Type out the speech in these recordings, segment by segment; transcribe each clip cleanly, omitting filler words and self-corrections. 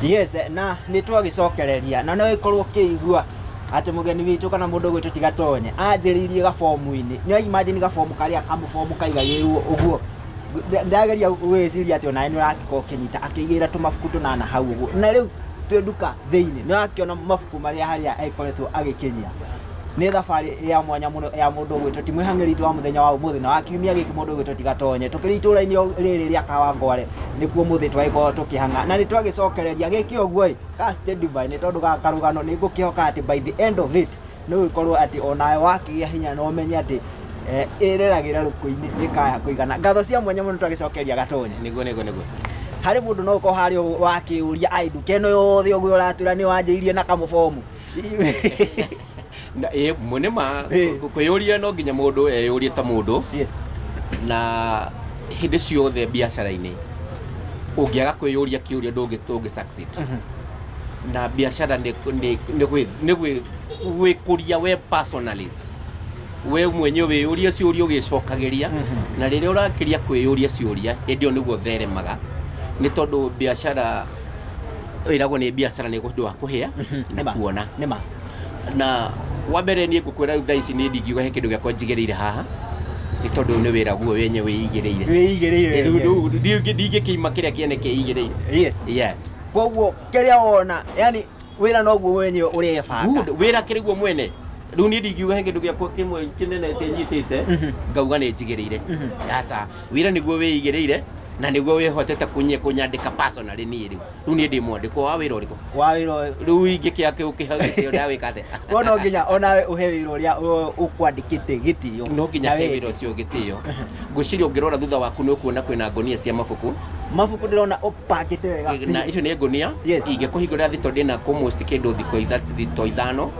Yes, na nĩ twagicokereria na no ikorwo kĩigua atĩ mũgeni witũ kana mũndũ gwitũ tigatonye anjĩrĩirie gabomu-inĩ nĩ imagine gabomu karĩa kamũbomu kaigagĩrwo ũguo ndageria gwĩciria atĩ ona nĩ ũrakĩko kĩnyita akĩigĩra tũmabuku tũnana hau ũguo na rĩu twĩ nduka thĩinĩ nĩ wakĩona mabuku marĩa harĩa akoretwo agĩkinyia nĩ thabarĩ ya mwanya mũno ya mũndũ gwitũ ti mwĩhang'ĩri wa mũthenya wa ũmũthĩ na wakiumia gĩkĩ mũndũ gwitũ tigatonye tũkĩrĩ itũũra-inĩ rĩrĩ rĩa Kawangware nĩkuo mũthĩ twagĩkorwo tũkĩhang'a na nĩ twagĩcokereria gĩkĩ ũguo ka stand by nĩ tondũ karũgano nĩ ngũkĩhoka atĩ by the end of it nĩ gũkorwo atĩ onawe wakĩgĩa hinya na ũmenye atĩ ĩreragĩra rũkũ-inĩ nĩkaya kũigana ngatho cia mwanya mũno twagĩcokereria gatonye nĩguo harĩ mũndũ no ũkorwo harĩ wakĩũria ai nduka ĩno yothe ũguo ũratwĩra nĩ wanjĩirie na kamũbomu na munema kwĩyũria no nginya mũndũ eyũrie ta mũndũ na hĩndĩ ciothe biacara-inĩ ũngĩaga kwĩyũria kĩũria ndũngĩ succeed na biacara nĩ gwĩkũria we personally we mwenyewe wĩyũria ciũria ũgĩcokagĩria na rĩrĩa ũrakĩria kwĩyũria ciũria hĩndĩ ĩyo nĩguo theremaga nĩ tondũ biacara ĩragwo nĩ biacara nĩ ũndũ wa kũhĩa na kuona na wa mbere niĩ ngũkwĩra thaa ici nĩ ndingiuga he kĩndũ gĩakwa njigĩrĩire haha nĩ tondũ nĩ wĩra guo wenye wĩigĩrĩire ndingĩkĩima kĩrĩa kĩene kĩigĩrĩire koguo kĩrĩa wona yani wĩra noguo wenye ũrĩebanga wĩra kĩrĩ guo mwene rĩu niĩ ndingiuga he kĩndũ gĩakwa kĩmwe kĩnene kĩnyitĩte ngauga nĩ njigĩrĩire aca wĩra nĩguo wĩigĩrĩire na nĩguo wĩhotete kũnyandĩka personally niĩ rĩu niĩ ndĩ mwandĩko wa wĩra ũrĩkũ rĩu ingĩkĩa ũkĩhagĩtio ndawĩka atĩa no nginya onawe ũhe wĩra ũrĩa ũkwandĩkĩte gĩtĩo no nginya he wĩra ũcio gĩtĩo ngwĩciria ũngĩrora thutha waku nĩ ũkuona kwĩna ngonia cia mabuku ndĩrona ũpakĩte wega na icio nĩ ngonia ingĩkũhingũrĩra thitoo ndĩna almost kĩndũ thikũ ithano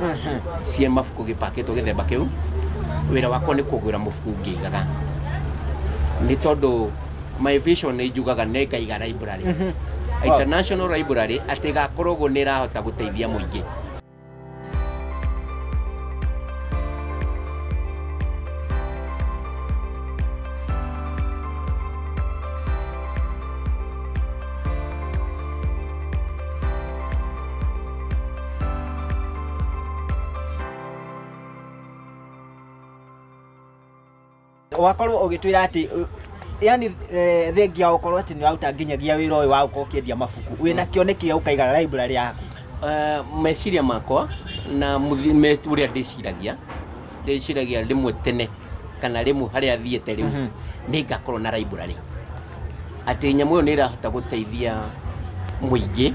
cia mabuku gĩpakĩtwo gĩthemba kĩu wĩra wakwa nĩ kũgũra mabuku ngĩigaga nĩ tondũ my vision nĩ njugaga nĩ ngaiga library international library atĩ gakoragwo nĩ ĩrahota gũteithia mũingĩ wakorwo ũgĩtwĩra atĩ yani thengia gũkorwo atĩ nĩ waruta nginyagia wĩra ũyũ wa gũkorwo ũkĩendia mabuku wĩna kĩoneki ũkaiga library yaku meciria makwa na ũrĩa ndĩciragia rĩmwe tene kana rĩmwe harĩa thiĩte rĩu nĩ ngakorwo na library atĩ nyamũ ĩyo nĩ ĩrahota gũteithia mũingĩ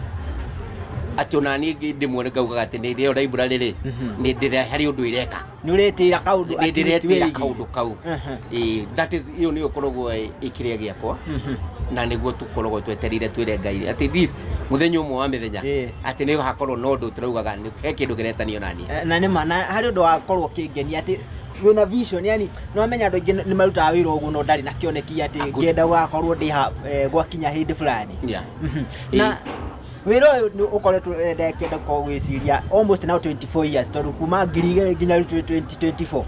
atĩ ona niĩ ndĩmwe ngaugaga atĩ nĩ rĩo library rĩ nĩ ndĩrĩa harĩ ũndũ ĩreka nĩ ũretĩra kaũndũ nĩ ndĩretĩra kaũndũ kau that is ĩyo nĩyo ĩkoragwo ĩkĩrĩa gĩakwa na nĩguo tũkoragwo twetereire twĩre Ngai at least mũthenya ũmwe wa mĩthenya atĩ nĩ hakorwo na ũndũ tũraugaga he kĩndũ kĩretanio nani na nĩma na harĩ ũndũ wakorwo kĩngenia atĩ wĩna vision yani no amenya andũ aingĩ nĩ marutaga wĩra ũguo no ndarĩ na kĩoneki atĩ ngĩenda gũgakorwo ndĩ gwakinya hĩndĩ fulani na wĩra ũyũ nĩ ũkoretwo ndekenda gũkorwo gwĩciria almost now 24 years tondũ kuma 2000 nginya 2024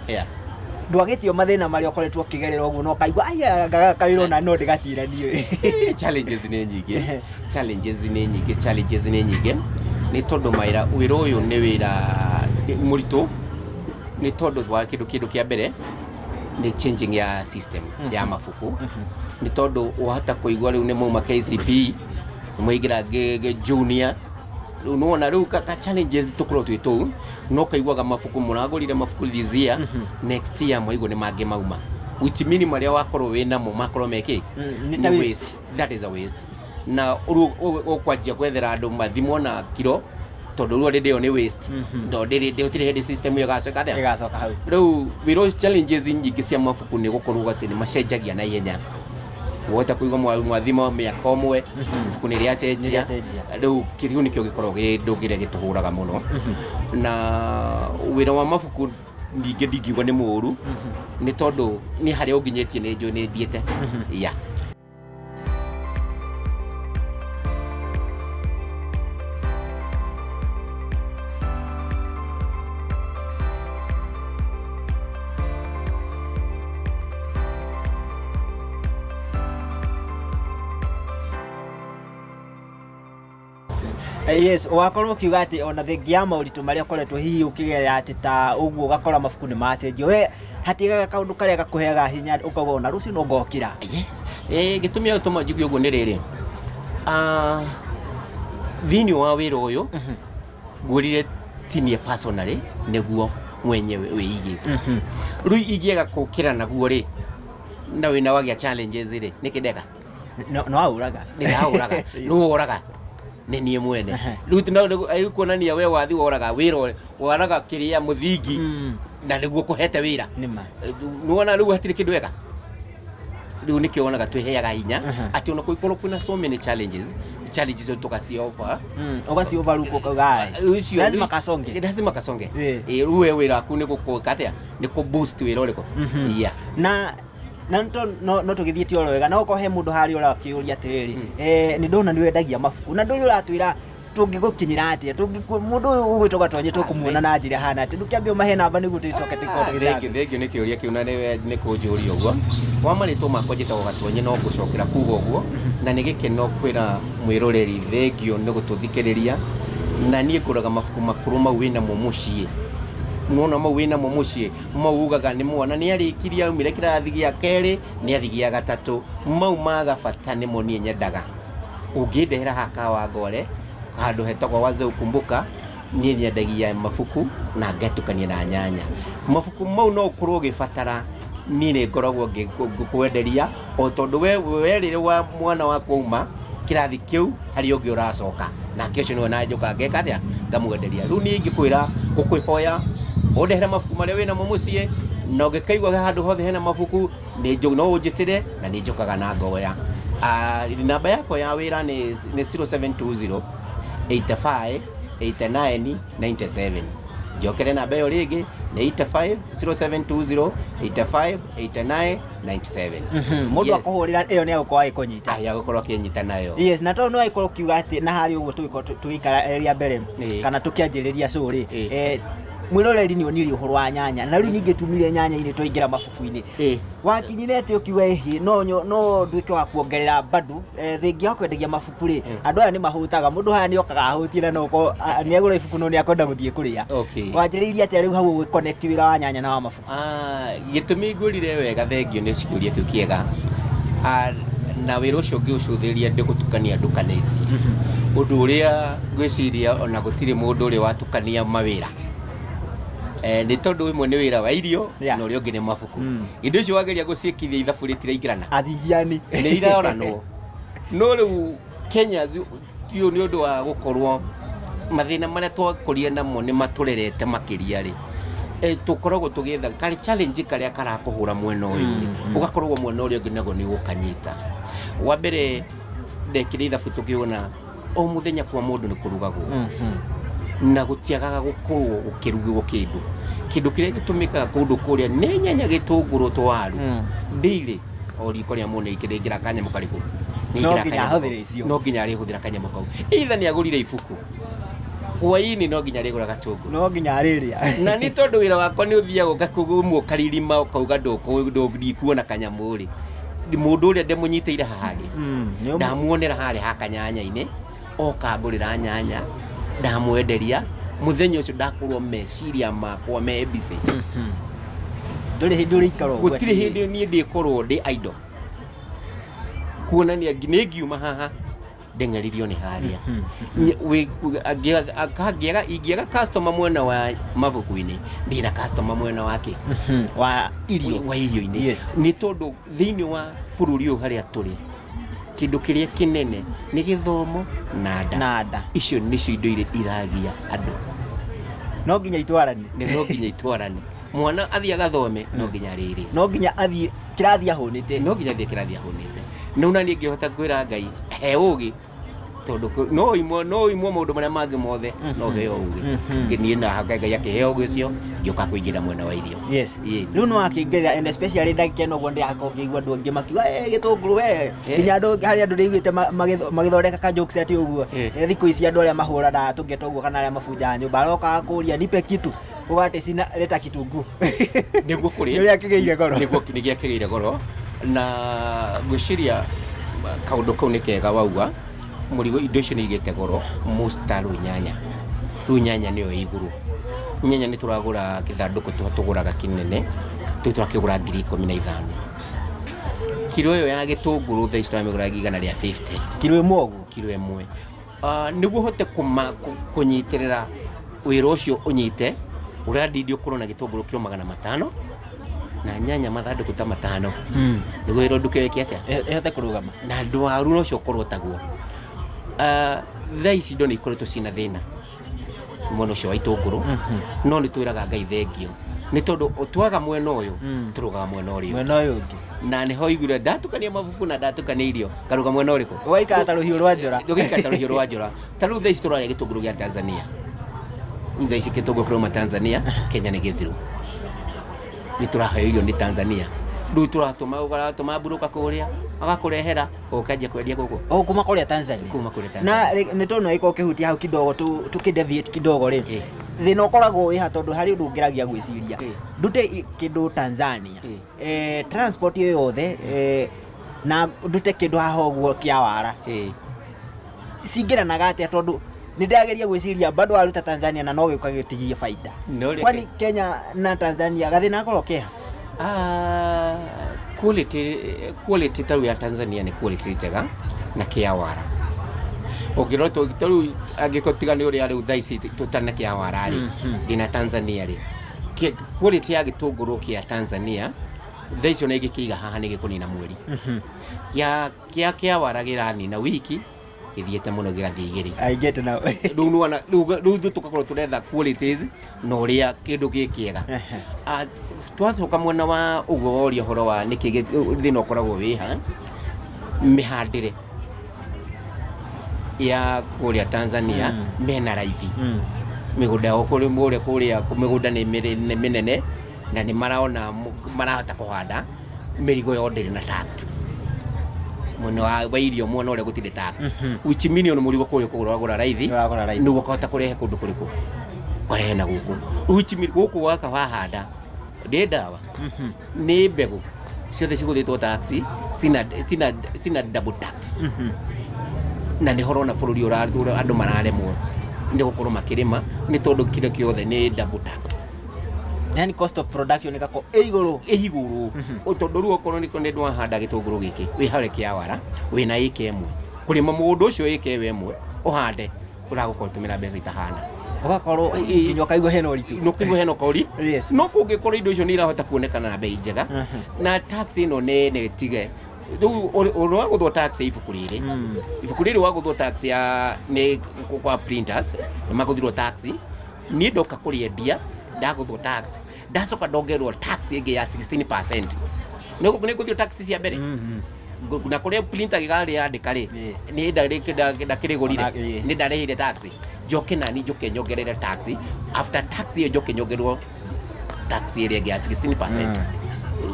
ndwagĩtio mathĩna marĩa ũkoretwo ũkĩgerera ũguo no kaigua aya kawĩra ona no ndĩgatiranio challenges nĩ nyingĩ nĩ tondũ wĩra ũyũ nĩ wĩra mũritũ nĩ tondũ wa kĩndũ kĩa mbere nĩ changing ya system ya mabuku nĩ tondũ wahota kũigua rĩu nĩ mauma KCP mwaingĩra junior rĩu nĩwona rĩu ka challenges tũkorwo twĩ tũu no kaiguaga mabuku mũragũrire mabuku this year next year mwaigua nĩ mangĩ mauma which mean marĩa wakorwo wĩnamo makorwo mekĩ nĩ waste that is a waste na ũkwanjia gwethera andũ mathimwo na kiro tondũ rĩu rĩndĩ ĩyo nĩ waste no ndĩrĩ hĩndĩ system ĩyo ĩgacoka hau rĩu wĩra challenges nyingĩ cia mabuku nĩ gũkorwo atĩ nĩ macenjagia na ihenya wota kuigwa mwathima mĩaka ũmwe ibuku nĩ rĩacenjia rĩu kĩu nĩkĩo gĩkoragwo kĩndũ kĩrĩa gĩtũhũraga mũno na wĩra wa mabuku ningĩ ndingiuga nĩ mũũru nĩ tondũ nĩ harĩa ũnginyĩtie nĩ njũĩ nĩ thiĩte Yes, wakorwo ukiuga ati ona thengia mauritu maria ukoretwo hihi ukigerera ati ta uguo ugakora mabuku ni macenjio we hatigaga kaundu karia gakuheaga hinya ukauga ona rucio no ngokira. Gitumi gituma njiguge uguo ni riri thiini wa wira uyu ngurire tinie personally niguo mwenyewe wiigite riu ingiega kukira naguo ri na wina wagia challenges ri nikideka no auraga no uraga ni nie mwene riu tino kuonania we wathi woraga wira woraga kiria muthingi na niguo kuhete wira nima nuona riu hatire kindu weka riu nikionaga tweheaga hinya ati ona kuikorwo kuna so many challenges tukaciover ugaciover ruko kauga lazima kasonge riu we wira ku ni gukuka atia ni ku boost wira uriko na no tugithietie oro wega no ukohe mundu hari ora kiuria atiriri ni ndona ni wendagia mabuku na nduri uratwira tungigukinyira atia mundu ugwitoka tonye tukumuona na njira hana ati ndukiambia mahe namba niguo ticoke tikondo thengio ni kiuria kiuna ni kunjuria uguo wamarito makwa njitagwo gatonye no gucokera kuga uguo na ni gikeno kwira mwiroreri thengio ni gututhikiriria na nie nguraga mabuku makuru mau wina mo mucii nona mau wina mo mucii mau ugaga ni mwana ni arikiria umire kirathi gia keri ni athi gia gatatu mau maga bata ni mo nie nyendaga ungindehera haka wa ngore handu hetagwo waze ukumbuka nie nyendagia mabuku na ngatukania na nyanya mabuku mau no ukorwo gibatara ni ni ngoragwo ngikwenderia o tondu we werire wa mwana wa kuuma kirathi kiu hari ungi uracoka na kesho ni wona njuka ngeka atia ngamwenderia riu ni ngikwira gukwihoya undehere mabuku maria wina mo mucii no ngikaigwa handu hothe hena mabuku ni no unjitire na ni njukaga na ngoya namba yako ya wira ni 0720 85 89 97 jokere namba yo rigi ni 85 0720 85 89 97 mundu akuhurira iyo ni agukwa ikunyita ya gukorwo kinyita nayo yes na to no aikorwo kiuga ati na hari uguo tuikara ria mbere kana tukianjiriria curi mwiroreri ni oniri uhoro wa nyanya na riu ninge tumire nyanya ini twaingira mabuku-ini wakinyire ati ukiuga ehi no nduike wa kuongerera badu thengia kwendagia mabuku ri andu aya ni mahutaga mundu haya ni okaga ahutie na uko ni agura ibuku no ni akwenda guthie kuria wanjiriria ati riu hau connect wira wa nyanya na wa mabuku gitumi ngurire wega thengio ni ciuria kiu kiega na wira ucio ngiucuthiria ndigutukania ndukaneti undu uria ngwiciria ona gutire mundu uri watukania mawira ni tondu imwe ni wira wa irio na uria ungi ni mabuku indo icio wageria guciikithia ithabu ritiraingirana athingiani ni iraoranwo no riu Kenya tio ni undu wa gukorwo mathina maria twakuria namo ni maturerete makiria ri tukoragwo tugietha kari challenge karia karakuhura mwena uyu ugakorwo mwena uria ungi nago ni gukanyita wa mbere ndekire ithabu tukiona o muthenya kwa mundu ni kurugagwo na gutiagaga gukorwo ukirugwo kindu kiria gitumikaga kundu kuria ni nyanya gitunguru twaru ndiri o riko ria mune ikiringira kanyamo kariku no nginya ari huthira kanyamo kau either ni agurire ibuku hwaini no nginya rigura gatungu no nginya ariria na ni tondu wira wakwa ni uthiaga ukakugumwo karirima ukauga ndikuona kanyamo ri mundu uria ndemunyiteire hahagi ndamuonera hari hakanyanya-ini okagurira nyanya ndamwenderia muthenya ucio ndakorwo meciria makwa mebise nduri hinduri ikaro gutire hindi ni ndikorwo ndi idol kuonania ni ngiuma haha ndeng'eririo ni haria ingiaga customer mwena wa mabuku-ini ndina customer mwena wake wa irio-ini ni tondu thiini wa bururi uyu haria turi kindu kiria kinene ni githomo na nda icio nicio indo iria iragia andu no nginya itwarani no nginya itwarani mwana athia agathome no nginya riri no nginya athie kirathi ahunite no nginya athie kirathi ahunite no na ni ngihota kwira Ngai he ugi tondu no imwe maundu maria mangi mothe no heo ugi nginie na Ngai akiheo ugi ucio ngioka kuingira mwena wa irio riu no akingirira and especially ndakeno gwonde akongigwa ndu ngi makiwa gitunguru we nginya andu hari andu ndigwite magithondeka ka jokes ati uguo thiku ici andu aria mahurana tungeta uguo kana aria mafunja nyumba aroka kuria nipe kitu ugate sina leta kitungu niguo kuria ni akigeire goro niguo kinigia kigeire goro na gwiciria kaundu kau ni kega wauga mũrigo indo icio nĩ igĩte goro musta rĩu nyanya nĩyo igũrũ. Nyanya nĩ tũragũra kĩthandũkũ tũgũraga kĩnene tũrakĩgũra 15,000. Kilo ĩyo ya gĩtũngũrũ thaa ici tũramĩgũra igana rĩa 50 kilo ĩmwe ũguo, kilo ĩmwe. Nĩguo hote kũnyitĩrĩra wĩra ũcio ũnyite ũrandindi ũkorwo na gĩtũngũrũ kilo 500 na nyanya mathandũkũ ta 5 nĩguo wĩra nduke wĩke atĩa ĩhote kũrũgama na ndwaru no cio ũkorwo taguo. Thaa ici indo nĩ ikoretwo ciĩna thĩna mwena ũcio wa itũngũrũ, no nĩ twĩraga Ngai thengio nĩ tondũ ũtwaga mwena ũyũ tũrũgaga mwena ũrĩa ũngĩ, na nĩ ho igure ndatukania mabuku na ndatukania irio ngaruga mwena ũrĩkũ ũgaikara ta rũhiũ rwa njora. Ũgaikara ta rũhiũ rwa njora. Ta rĩu thaa ici tũrarĩa gĩtũngũrũ gĩa Tanzania, thaa ici gĩtũngũrũ kĩrauma Tanzania, Kenya nĩ gĩthiru, nĩ tũraheo irio nĩ Tanzania. Rĩu tũratũma mburuka kũrĩa agakũrehera ũkanjia kwendia gũkũ kuma kũrĩa Tanzania. Kuma kũrĩa Tanzania. Na nĩ tondũ ĩko kĩhutia hau kidogo tukĩdeviate kidogo rĩ thĩna ũkoragwo wĩ ha tondũ harĩ ũndũ ũngĩragia gwĩciria ndute kĩndũ Tanzania transport ĩyo yothe na ndute kĩndũ haha ũguo kĩa wara cingĩranaga atĩa tondũ nĩ ndĩrageria gwĩciria bado waruta Tanzania na no gĩũka gĩtigie baida, kwani Kenya na Tanzania gathĩna gakorwo kĩha? Quality taru ya Tanzania ni quality njega na kia wara. Ũngĩrora taru angĩkotiga nĩ ũrĩa rĩu thaa ici tũtana kia wara rĩ ndina Tanzania rĩ quality ya gĩtũngũrũ kia Tanzania thaa icio nĩ gĩkĩiga haha nĩ gĩkũnina mweri kia wara gĩranina wiki gĩthiĩte mũno gĩgathiĩ igĩrĩ. I get now. Rĩu tũkakorwo tũretha qualities na ũrĩa kĩndũ gĩkĩega. Twacoka mwena wa ũguo woria ũhoro wa nĩkĩ thĩna ũkoragwo wĩ ha mĩhandĩre ya kũrĩa Tanzania mena raithi mĩgũnda yao kũrĩa mĩgũnda nĩ mĩnene na nĩ marahota kũhanda mĩrigo yothe na tax mwena wa irio mwena ũrĩa gũtirĩ tax which million mũrigo kũrĩa kũgũra raithi nĩguo ũkahota kũrehe kũndũ kũrĩkũ kũrehe na gũkũ which gũkũ waka wahanda ndĩ ndawa nĩ mbegũ ciothe cigũthĩtwo taxi sina double tax na nĩ horo na bũrũri andũ mararemwo nĩ gũkorwo makĩrĩma nĩ tondũ kĩndũ kĩothe nĩ double tax, yani cost of production ĩgako igũrũ tondũ rĩu okorwo nĩ ndũ wahanda gĩtũngũrũ gĩkĩ wĩ harĩ kĩa wara wĩna ĩka ĩmwe kũrĩma mũgũnda ũcio ĩka ĩmwe ũhande ũragũkorwo tũmĩra mbeca itahana ugakorwo nginya kaigua hena ũritũ no kaigua hena kaũri no kũngĩkorwo indo icio nĩ irahota kuonekana na bei njega na tax ĩno nĩ tige rĩu ũragũthwo tax ibuku rĩrĩ wagũthwo tax ya nĩ kwa printers nĩ magũthirwo tax niĩ ndoka kũrĩendia ndagũthwo tax ndacoka ndongerwo tax ĩngĩ ya 16% nĩ ngũthirwo tax cia mbere na kũrĩa printer gĩgarĩ yandĩka rĩ nĩ ndakĩrĩgũrire nĩ ndarĩhire tax njoke nani njoke nyongerere tax after tax ĩyo njoke nyongerwo tax ĩrĩa ĩngĩ ya 16%.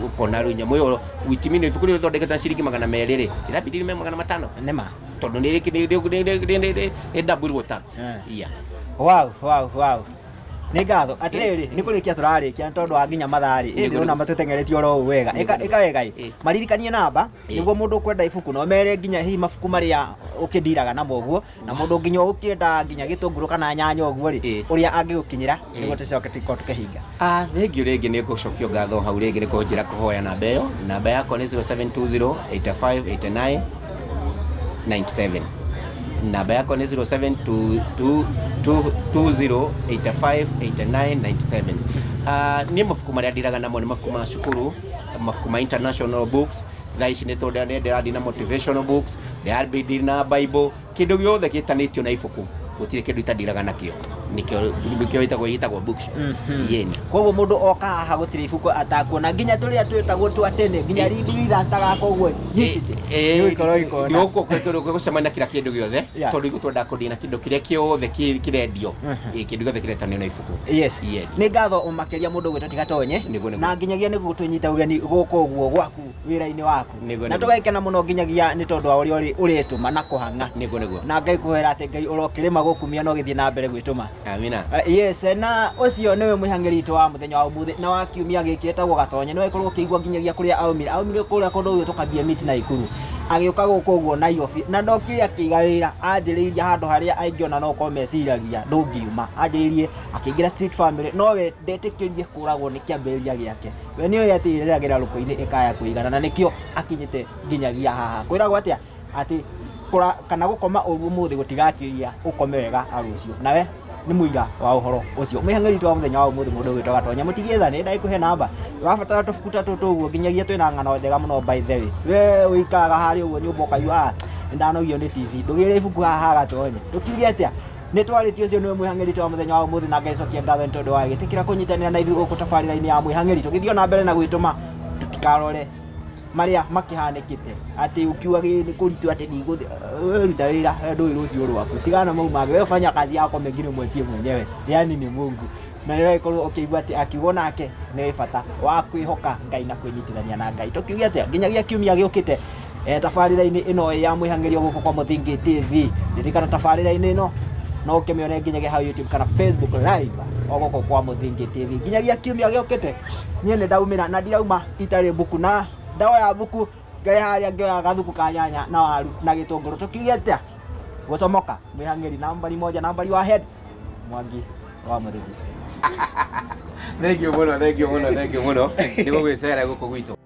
Ukona rĩu nyamũ ĩyo witimino ibuku rĩu thondeketwo ciringi 200 rĩ irabidi nĩ 500 nĩma tondũ nĩ double tax. Wow nĩ ngatho atĩrĩrĩ nĩ kũrĩkia tũrarĩkia tondũ wa nginya matharĩ ndĩrona matũtengeretie oro ũũ wega ĩka wega maririkanie namba nĩguo mũndũ ũkwenda ibuku no mere nginya hihi mabuku marĩa ũkĩndiraga namo ũguo na mũndũ nginya ũkĩenda nginya gĩtũngũrũ kana nyanya ũguo rĩ ũrĩa angĩgũkinyĩra nĩguo tũcoke tũkĩhinga. Thengio rĩngĩ nĩ ngũcokio ngatho hau rĩngĩ nĩ kũnjĩra kũhoya namba ĩyo, namba yakwa nĩ 0720 85 89 97 namba yako ni 0720858997. Ni mafuku maria ndiraga namo ni mafuku ma cukuru, mafuku ma international books, thaa ici nĩ tondũ ndĩrathi na motivational books, ndĩrathi na Bible, kĩndũ gĩothe gĩtanĩtio na ibuku gũtirĩ kĩndũ itandiraga nakĩo, nĩkĩo gĩtagwo books. Yeni koguo mũndũ oka haha gũtirĩ ibuku atakuona nginya tũrĩa twĩtagwo twa tene nginya rĩrĩa tagaka ũguo gũcemania kĩra kĩndũ gĩothe tondũ itũenda kũndina kĩndũ kĩrĩa kĩothe kĩrendio, kĩndũ gĩothe kĩretanio na ibuku. Nĩ ngatho ũmakĩria mũndũ gwĩtwo tigatonye na nginyagia nĩ gũtũnyita ũgeni gũkũ ũguo gwaku wĩra-inĩ waku, na tũgagĩkena mũno nginyagia nĩ tondũ wa ũrĩa ũrĩtũma na kũhang'a, na Ngai kũhera atĩ Ngai ũrokĩrĩma gũkũ mĩena ũgĩthiĩ na mbere gwĩtũma. Amina. Yes, na ucio niwe mwihangirito wa muthenya wa umuthi na wa kiumia giki etagwo Gatonye niwe korwo kigwa nginyagia kuria aumire kuria kundu uyu tukambia miti na ikuru agiuka guko guo na Nairobi na ndokire akigawira anjiriria handu haria aingiona no ko meciragia ndungiuma anjiririe akiingira Street Family no we ndetikirie kuragwo ni kiambiriria giake we ni oya atiriragira ruko-ini ikaya kuigana na nikio akinyite nginyagia haha kwiragwo atia ati kura kana gukoma ugu muthi gutigakiria ukome wega arucio nawe ni muira wa uhoro ucio mwihangirito wa muthenya wa umuthi mundu gwitwa Gatonye mutigithane ndaikuhe namba wabatara tufukuta tutuguo nginyagia twina ng'ano njega muno by the way we wikaraga hari uguo nyumba ukaiwa ndanogio ni TV ndugire ibuku haha Gatonye tukiuge atia ni twarĩtie ucio niwe mwihangirito wa muthenya wa umuthi na ngecokia ngatho ni tondu wa gitikira kunyitanira na ithuĩ gũkũ tabarĩra-inĩ ya mwihangirito githio na mbere na gwitũma tutikarore maria makihanikite ati ukiwa ni kuritu ati niguthi ruta wira ndui rucio rwaku tigana mau mage wewe fanya kazi yako mengine mwetie mwenyewe yani ni Mungu na wewe korwo ukiigua ati akiugo nake ni bata wa kwihoka Ngai na kwinyitithania na Ngai tukiuge ati nginyagia kiumia giukite tabarĩra-inĩ ino ya mwihangirio guku kwa Muthingi TV ndirikana tabarĩra-inĩ ino no ukimione nginyagia ha YouTube kana Facebook live ogoko kwa Muthingi TV nginyagia kiumia giukite nie ni ndaumira na ndirauma itari buku na dawa ya buku ngai haria ngioya gathuku ka nyanya na waru na gitunguru tukiuge atia gucomoka mwihangiri nambari 1 nambari wa head Mwangi wa Muthingi. Thank you muno, thank you muno. Niguo gwicera guku gwitu.